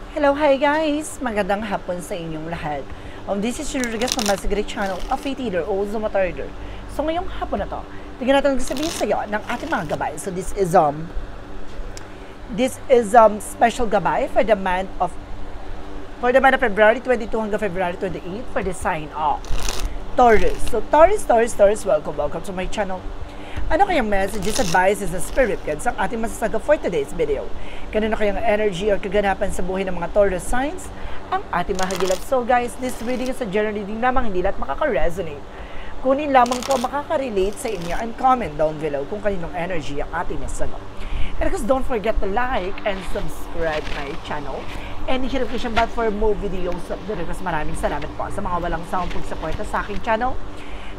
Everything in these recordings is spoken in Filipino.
Hello, hi guys! Magandang hapon sa inyong lahat. This is your Rodriguez from Masigrid Channel, a faith healer, also matarder. So ngayong hapon na to, tingnan natin sabihin sa iyo ng ating mga gabay. So this is special gabay for the month of February 22 hanggang February 28 for the sign of Taurus. So Taurus, welcome to my channel. Ano kayang messages, advices, and spirit guides ang ating masasaga for today's video? Kanino kayang energy or kaganapan sa buhay ng mga Taurus signs ang ating mahagilap? So guys, this reading is a general reading lamang, hindi lahat makaka-resonate. Kunin lamang po makaka-relate sa inyo and comment down below kung kaninong energy ang ating masasaga. And of course, don't forget to like and subscribe my channel. And hit notification bell for more videos of the request. Maraming salamat po sa mga walang sawang pagsuporta sa aking channel.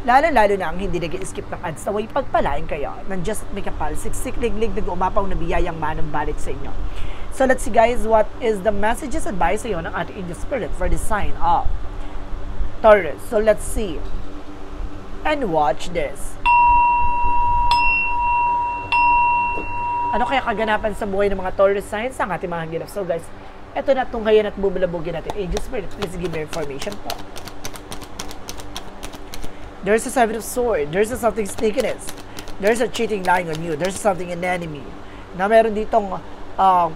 Lalo-lalo na ang hindi nag-skip ng ads na way pagpalain kayo ng Diyos at may kapal, siksik, liglig, nag-umapaw na biyayang manong balik sa inyo. So let's see guys, what is the messages advice sa iyo ng ating angel spirit for the sign of Taurus. So let's see and watch this. Ano kaya kaganapan sa buhay ng mga Taurus signs ang ating mga hanggilap? So guys, eto na tunghayan at bubulabugin natin. Angel spirit, please give me information po. There's a Seven of Swords. There's a something sneakiness. There's a cheating lying on you. There's something an enemy. Na meron ditong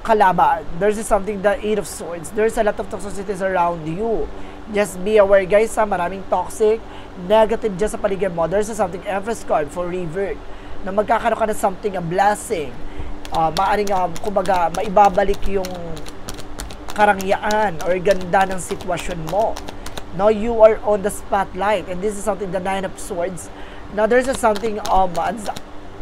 kalaban. There's something the Eight of Swords. There's a lot of toxicities around you. Just be aware guys ha, maraming toxic, negative dyan sa paligid mo. There's a something Empress card for revert. Na magkakaroon ka na something, a blessing. Maaring kumbaga, maibabalik yung karangyaan or ganda ng sitwasyon mo. Now you are on the spotlight, and this is something the Nine of Swords. Now there's something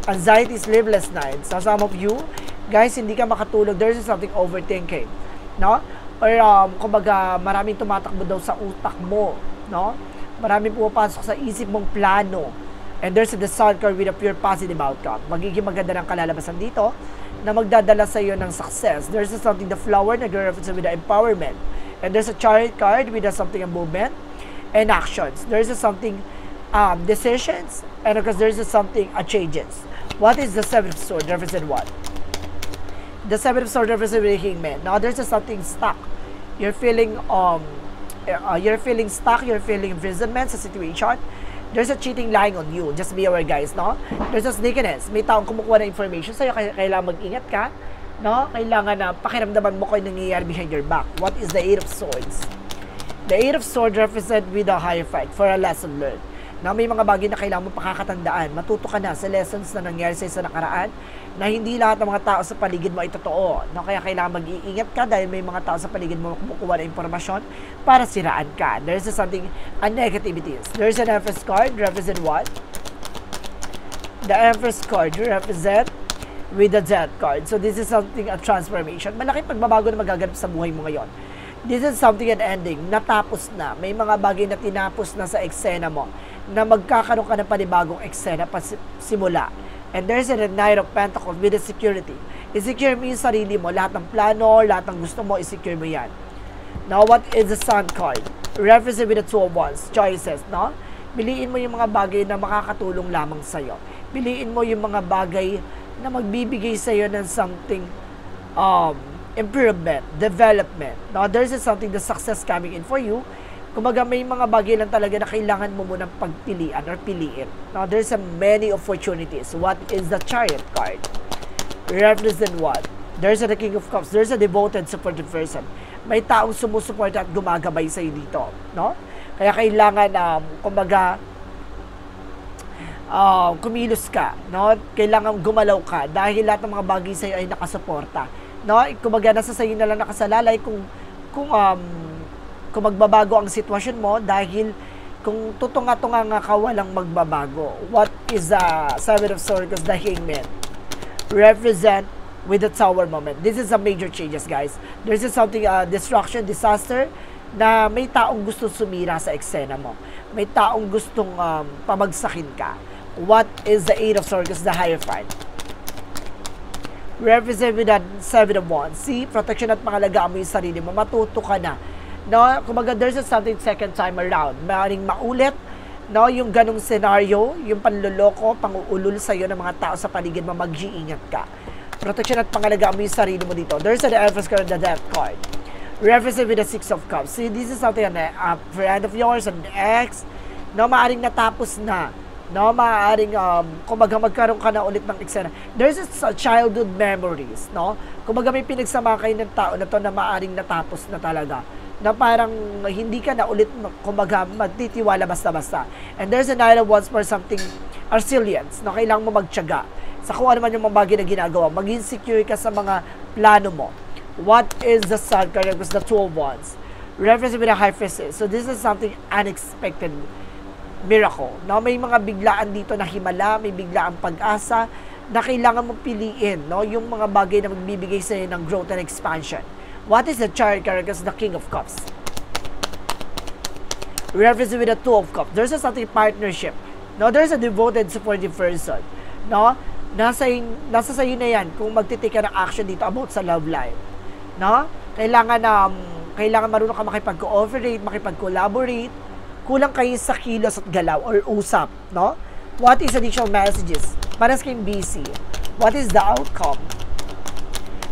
anxiety, sleepless nights. So some of you guys, hindi ka makatulog. There's something overthinking, no? Or kumbaga maraming tumatakbo daw sa utak mo, no? Maraming pumapasok sa isip mong plano. And there's the Sun card with a pure positive outcome. Magiging maganda ng kalalabasan dito na magdadala sa iyo ng success. There's something the Flower na nag-reference with the empowerment. And there's a Chariot card with something a movement and actions. There's something decisions, and of course there's something changes. What is the Seven of Swords represent what? The Seven of Swords represent the Hangman. Now there's something stuck. You're feeling stuck. You're feeling imprisonment sa situation. There's a cheating lying on you. Just be aware guys, no? There's a sneakiness. May taong kumukuha ng information sa'yo, kailangan mag-ingat ka. No? Kailangan na pakiramdaman mo ko yung nangyayari behind your back. What is the Eight of Swords? The Eight of Swords represent with a higher fight for a lesson learned. Na may mga bagay na kailangan mo pakakatandaan. Matuto ka na sa lessons na nangyari sa nakaraan na hindi lahat ng mga tao sa paligid mo ay totoo. No? Kaya kailangan mag-iingat ka dahil may mga tao sa paligid mo kumukuha ng impormasyon para siraan ka. There's something, a negativities. There's an Empress card, represent what? The Empress card represent with the Death card. So this is something, a transformation. Malaking pagbabago na magaganap sa buhay mo ngayon. This is something an ending. Natapos na. May mga bagay na tinapos na sa eksena mo na magkakaroon ka ng panibagong eksena pa simula. And there's a Knight of Pentacles with a security. I-secure mo yung sarili mo. Lahat ng plano, lahat ng gusto mo, i-secure mo yan. Now, what is the Sun card? Represent with the Two of Wands. Choices, no? Piliin mo yung mga bagay na makakatulong lamang sa'yo. Piliin mo yung mga bagay na magbibigay sa iyo ng something improvement, development. Now, there's something the success coming in for you. Kumaga may mga bagay lang talaga na kailangan mo munang pagpilian or piliin. Now, there's many opportunities. What is the Chariot card? Represent what? There's the King of Cups. There's a devoted, supportive person. May taong sumusuporta at gumagabay sa iyo dito, no? Kaya kailangan kumbaga kumilos ka, no? Kailangan gumalaw ka dahil lahat ng mga bagay sa iyo ay nakasuporta, no? Kumbaga nasa sa iyo na lang nakasalalay kung magbabago ang sitwasyon mo dahil kung tutunga-tunga nga ka walang magbabago. What is the Seven of Swords? The Hangman represent with the Tower moment. This is a major changes guys. There's something destruction, disaster na may taong gustong sumira sa eksena mo. May taong gustong pamagsakin ka. What is the Eight of Swords? The higher fight. Represent with that Seven of Wands. See, protection at pangalagaan mo yung sarili mo. Matuto ka na. No, kumbaga there's something second time around. Maaaring maulit, no, yung ganong scenario, yung panloloko, panguulol sa iyo ng mga tao sa paligid mo, mag-iingat ka. Protection at pangalagaan mo yung sarili mo dito. There's an Empress card, the Death card. Reference with the Six of Cups. See, this is something a friend of yours, an ex, no, maaaring natapos na. No, maaaring, kumbaga magkaroon ka na ulit ng eksena. There's childhood memories, no? Kumbaga may pinagsama kayo ng tao na to na maaaring natapos na talaga. Na parang hindi ka na ulit, kumbaga, magtitiwala basta-basta. And there's a Nine of Wands for something resilience, no? Kailangan mo magtiyaga sa kung ano man yung mga bagay na ginagawa. Maging secure ka sa mga plano mo. What is the Sun card? Because the Two of Wands. Reference with a High Priestess. So this is something unexpected miracle. No? May mga biglaan dito na himala, may biglaang pag-asa na kailangan mong piliin, no? Yung mga bagay na magbibigay sa'yo ng growth and expansion. What is the Chariot card? Because the King of Cups. Reference with the Two of Cups. There's a something partnership. No? There's a devoted, supportive person. No? Nasa sa'yo na yan kung magtitake ka ng action dito about sa love life. No? Kailangan marunong ka makipag-cooperate, makipag-collaborate. Kulang kayo sa kilos at galaw or usap, no? What is additional messages? Para sa kayong busy. What is the outcome?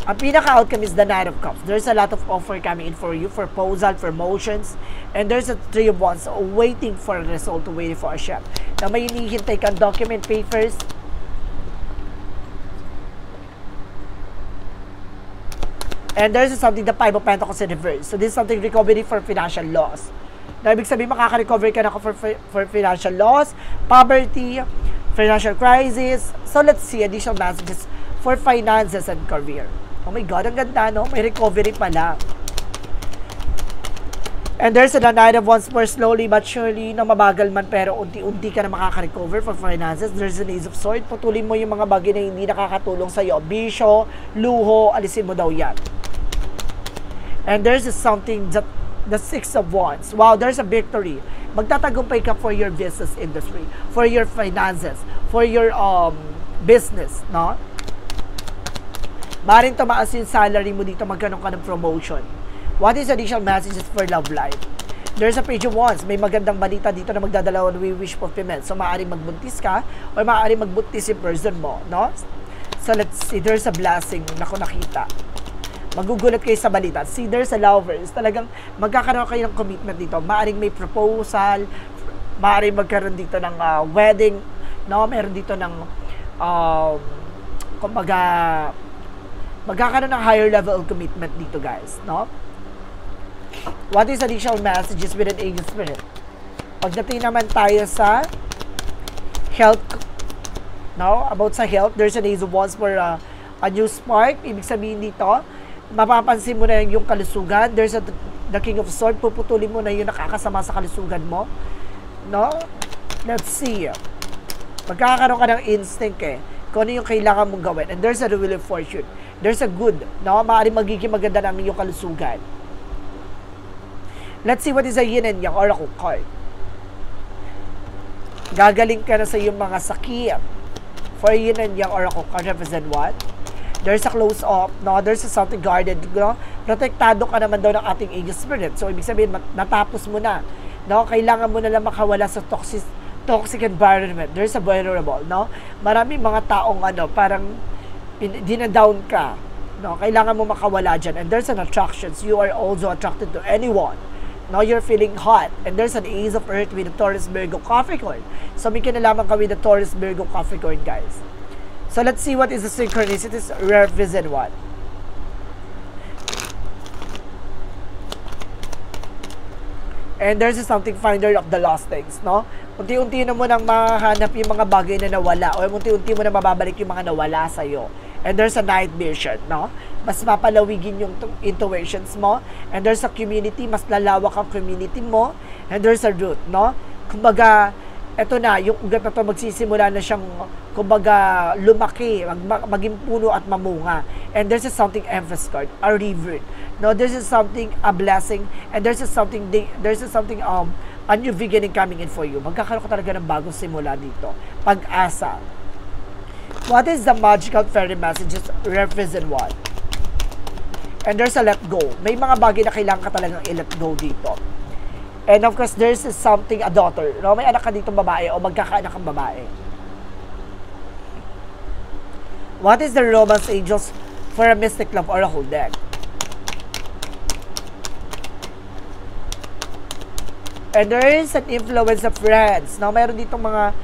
Ang pinaka-outcome is the Knight of Cups. There's a lot of offer coming in for you, for proposal, for motions, and there's a Three of Wands waiting for a result, waiting for a ship. Na may hinihintay kang document papers. And there's something, the Five of Pentacles in reverse. So this is something recovery for financial loss. Na ibig sabihin, makaka-recover ka na for financial loss, poverty, financial crisis. So let's see additional messages for finances and career. Oh my God, ang ganda, no? May recovery pala. And there's a Nine of Wands for slowly but surely, na mabagal man pero unti-unti ka na makaka-recover for finances. There's an Ace of Swords. Putulin mo yung mga bagay na hindi nakakatulong sa'yo. Bisyo, luho, alisin mo daw yan. And there's something that the Six of Wands. Wow, there's a victory. Magtatagumpay ka for your business industry, for your finances, for your business, no? Maring tumaas yung salary mo dito, magkaroon ka ng promotion. What is additional messages for love life? There's a Page of Wands. May magandang balita dito na magdadala ng wish fulfillment. So, maaaring magbuntis ka or maaaring magbuntis yung person mo, no? So, let's see. There's a blessing na ko nakita. Magugulat kayo sa balita. See, there's a lovers. Talagang magkakaroon kayo ng commitment dito. Maaaring may proposal, maaaring magkaroon dito ng wedding, no? Meron dito ng, kumbaga, magkakaroon ng higher level of commitment dito, guys, no? What is additional messages with an Angel Spirit? Pagdating naman tayo sa health, no? About sa health, there's an Ace of Wands for a new spark. Ibig sabihin dito, mapapansin mo na yung kalusugan. There's the King of Swords. Puputulin mo na yung nakakasama sa kalusugan mo, no? Let's see. Magkakaroon ka ng instinct kung ano yung kailangan mong gawin. And there's a Wheel of Fortune. There's a good, no? Maaaring magiging maganda ng iyong kalusugan. Let's see what is a Yin and Yang Oracle card. Gagaling ka na sa iyong mga sakit. For Yin and Yang Oracle card, represent what? There's a close up, no? There's a something guarded, no? Protektado ka naman daw ng ating Angel Spirit. So, ibig sabihin, natapos mo na, no? Kailangan mo na lang makawala sa toxic environment. There's a vulnerable, no? Maraming mga taong, parang dinadown ka, no? Kailangan mo makawala dyan. And there's an attractions. You are also attracted to anyone. Now you're feeling hot. And there's an Ace of Earth with the Taurus, Virgo, Capricorn. So, may kinalaman ka with the Taurus, Virgo, Capricorn, guys. So, let's see what is the synchronicities. Represent what? And there's something finder of the lost things, no? Unti-unti na mo nang mahanap yung mga bagay na nawala o unti-unti mo na mababalik yung mga nawala sa'yo. And there's a night vision, no? Mas mapalawigin yung intuitions mo. And there's a community, mas lalawak ang community mo. And there's a root, no? Kumbaga, eto na, yung ugat na to magsisimula na siyang, kumbaga, lumaki, maging puno at mamunga. And there's something emphasis card, a revert. No, there's something, a blessing, and there's something, a new beginning coming in for you. Magkakaroon ka talaga ng bagong simula dito. Pag-asa. What is the magical fairy messages? Represent what? And there's a let go. May mga bagay na kailangan ka talagang i-let go dito. And of course, there's something, a daughter. No? May anak ka dito babae o magkakaanak kang babae. What is the romance angels for a mystic love oracle deck? And there is an influence of friends. No, meron ditong mga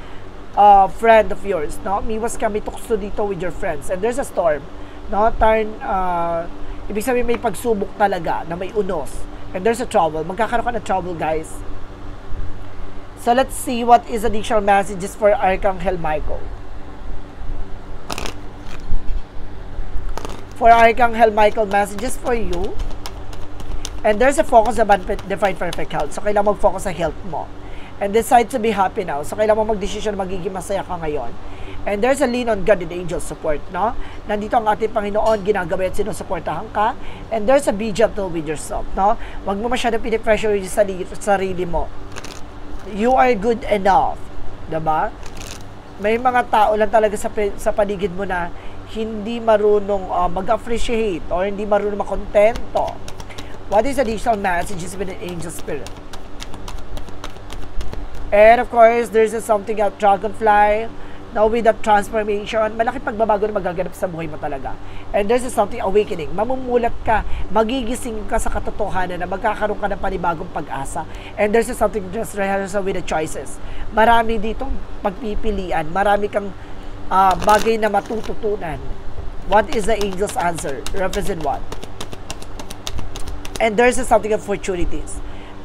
friend of yours. No, miwas ka, may tukso dito with your friends. And there's a storm. No, ibig sabihin may pagsubok talaga na may unos. And there's a trouble. Magkakaroon ka ng trouble, guys. So let's see what is additional messages for Archangel Michael. For Archangel Michael, messages for you. And there's a focus on divine perfect health. So kailangan mag-focus sa health mo. And decide to be happy now. So kailangan mo mag-decision na magiging masaya ka ngayon. And there's a lean on God and angel support, no? Nandito ang ating Panginoon, ginagawa at sinusuportahan ka. And there's a be gentle with yourself, no? Huwag mo masyadong pinipressure yung sarili mo. You are good enough. Diba? May mga tao lang talaga sa paligid mo na hindi marunong mag-appreciate or hindi marunong makontento. What is additional messages with an angel spirit? And of course, there's something about dragonfly. Now with that transformation, malaki pagbabago na magaganap sa buhay mo talaga. And there's something awakening. Mamumulat ka, magigising ka sa katotohanan na magkakaroon ka ng panibagong pag-asa. And there's something just with the choices. Marami ditong pagpipilian. Marami kang bagay na matututunan. What is the angel's answer? Represent what? And there's something of opportunities.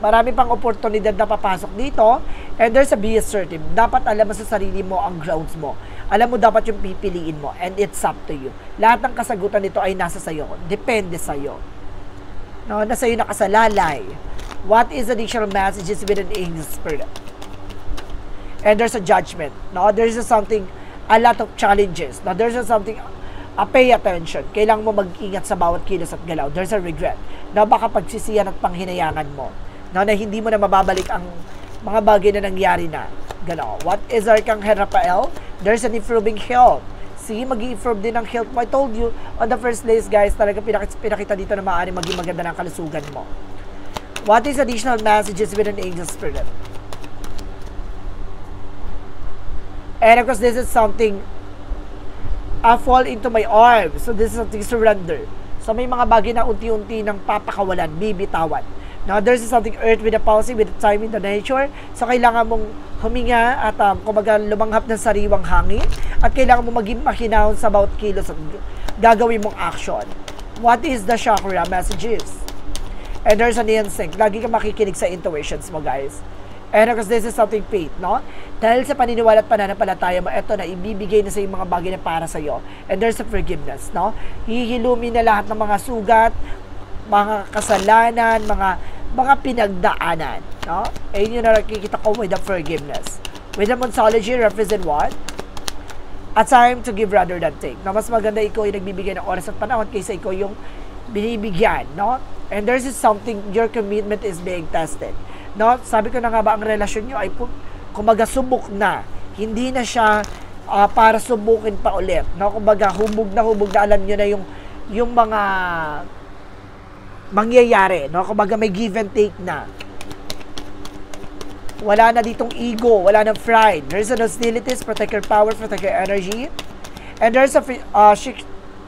Marami pang oportunidad na papasok dito. And there's a be assertive. Dapat alam mo sa sarili mo ang grounds mo. Alam mo dapat yung pipiliin mo. And it's up to you. Lahat ng kasagutan nito ay nasa sayo. Depende sa'yo. No, nasa iyo nakasalalay. What is additional messages with an angel spirit? And there's a judgment. No, there's something, a lot of challenges. No, there's something, pay attention. Kailangan mo mag-ingat sa bawat kilos at galaw. There's a regret. Na baka pagsisiyan at panghinayangan mo. No, na hindi mo na mababalik ang mga bagay na nangyari na. Gano. What is Archangel Raphael? There's an improving health. See, mag-i-improve din ang health mo. I told you, on the first place, guys, talaga pinakita dito na maaari maging maganda ng kalusugan mo. What is additional messages with an angel spirit? And of course, this is something, I fall into my arms. So this is something surrender. So may mga bagay na unti-unti ng papakawalan, bibitawan. Now, there's something earth with the policy, with the time in the nature. So, kailangan mong huminga at kumbaga lumanghap ng sariwang hangin. At kailangan mong maging mahinahon sa bawat kilos at gagawin mong action. What is the chakra messages? And there's an instinct. Lagi ka makikinig sa intuitions mo, guys. And of course, this is something faith, no? Dahil sa paniniwala at pananampalataya mo, eto na, ibibigay na sa yung mga bagay na para sa'yo. And there's a forgiveness, no? Hihilumin na lahat ng mga sugat, mga kasalanan, mga pinagdaanan, no? Ayun yung nakikita ko with the forgiveness. With the Monsology, represent what? A time to give rather than take. Na mas maganda ikaw yung nagbibigay ng oras at panahon kaysa ikaw yung binibigyan, no? And there's something, your commitment is being tested. No? Sabi ko na nga ba, ang relasyon nyo ay kumbaga subok na. Hindi na siya para subukin pa ulit. No? Kumbaga hubog na alam nyo na yung mga mangyayari. No? Kumbaga may give and take na. Wala na ditong ego, wala na pride. There's an hostilities, protect your power, protect your energy. And there's a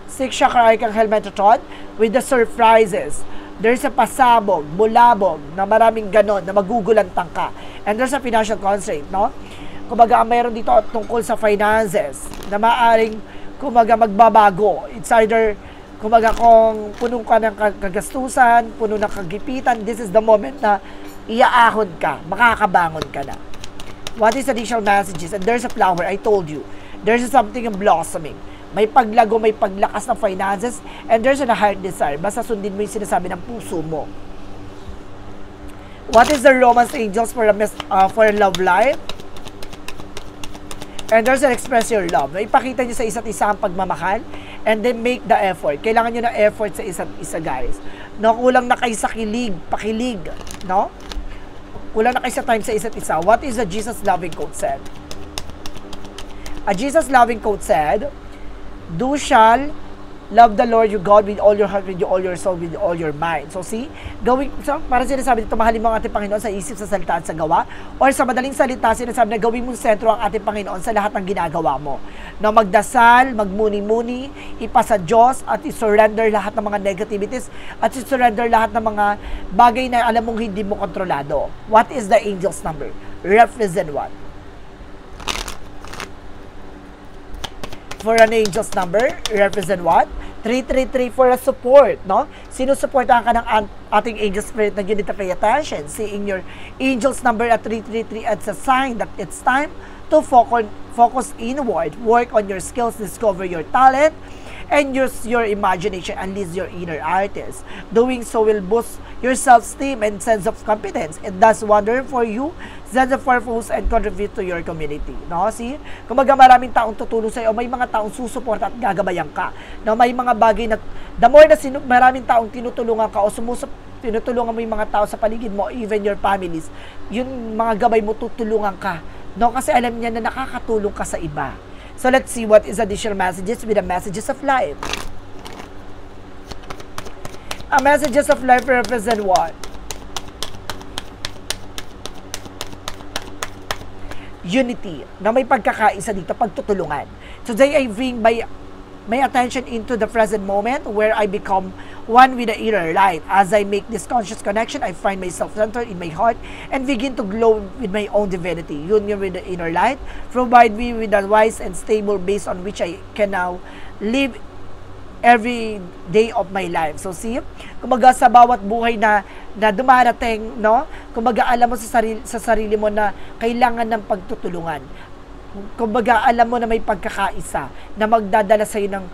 six chakra Archangel Metatron with the surprises. There's a pasabog, bulabog, na maraming ganon, na magugulantang ka. And there's a financial constraint, no? Kumbaga, mayroon dito tungkol sa finances, na maaring, kumbaga, magbabago. It's either, kumbaga, kung puno ka ng kagastusan, puno ng kagipitan, this is the moment na iaahon ka, makakabangon ka na. What is additional messages? And there's a flower, I told you. There's something in blossoming. May paglago, may paglakas ng finances, and there's a heart desire. Basta sundin mo yung sinasabi ng puso mo. What is the romance angels for love life? And there's an express your love. Ipakita nyo sa isa't isa ang pagmamahal, and then make the effort. Kailangan nyo ng effort sa isa't isa, guys. No, kulang na kayo sa pakilig, no? Kulang na kayo sa time sa isa't isa. What is the Jesus loving quote said? A Jesus loving quote said, "Do shall love the Lord your God with all your heart, with all your soul, with all your mind." So see, parang sinasabi dito, mahalin mo ang ating Panginoon sa isip, sa salita at sa gawa. Or sa madaling salita, sinasabi na gawin mong sentro ang ating Panginoon sa lahat ng ginagawa mo. Na magdasal, magmuni-muni, ipasa Diyos at i-surrender lahat ng mga negativities at i-surrender lahat ng mga bagay na alam mong hindi mo kontrolado. What is the angel's number? Represent what? For an angel's number, represent what? 333 for a support, no? Sinusuportahan ka ng ating angel spirit na you need to pay attention. Seeing your angel's number at 333 as a sign that it's time to focus inward, work on your skills, discover your talent, and use your imagination, unleash your inner artist. Doing so will boost your self-esteem and sense of competence. It does wonder for you, sense of purpose, and contribute to your community. No? See? Kumaga maraming taong tutulong sa'yo, may mga taong susuporta at gagabayan ka. No? May mga bagay na, the more na maraming taong tinutulungan ka o tinutulungan mo yung mga tao sa paligid mo, even your families, yung mga gabay mo tutulungan ka. No? Kasi alam niya na nakakatulong ka sa iba. So let's see what is additional messages with the messages of life. Messages of life represent what? Unity. Na may pagkakaisa dito, pagtutulungan. Today I bring my attention into the present moment where I become one with the inner light. As I make this conscious connection, I find myself centered in my heart and begin to glow with my own divinity. Union with the inner light provide me with a wise and stable base on which I can now live every day of my life. So see, kumbaga sa bawat buhay na dumarating, no? Kumbaga alam mo sa sarili mo na kailangan ng pagtutulungan. Kumbaga alam mo na may pagkakaisa na magdadala sa iyo ng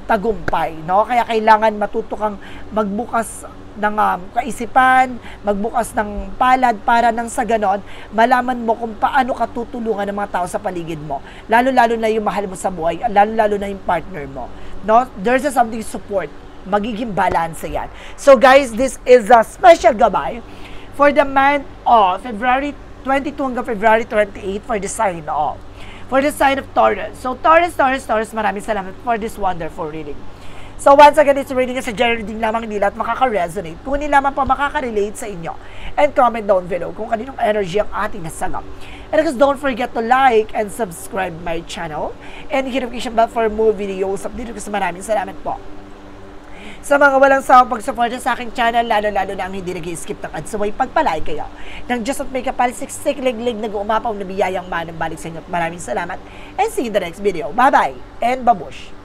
tagumpay, no? Kaya kailangan matuto kang magbukas ng kaisipan, magbukas ng palad para nang sa ganon, malaman mo kung paano ka tutulungan ng mga tao sa paligid mo. Lalo-lalo na yung mahal mo sa buhay, lalo-lalo na yung partner mo. No? There's something support. Magiging balance yan. So guys, this is a special gabay for the month of February 22 hanggang February 28 for the sign of. For the sign of Taurus. So Taurus, maraming salamat for this wonderful reading. So once again, it's reading sa general reading lamang nila at makaka-resonate. Kung hindi lamang pa makaka-relate sa inyo. And comment down below kung kaninong energy ang ating nasagap. And because don't forget to like and subscribe my channel. And hit notification bell for more videos. Update ko sa maraming salamat po. Sa mga walang sawang pag-suporta sa aking channel, lalo-lalo na ang hindi nag-skip ng ads, may pagpalay kayo. Nang Diyos at may kapal-siksik liglig nag-uumapaw na biyayang manang balik sa inyo. Maraming salamat and see you in the next video. Bye-bye and babush!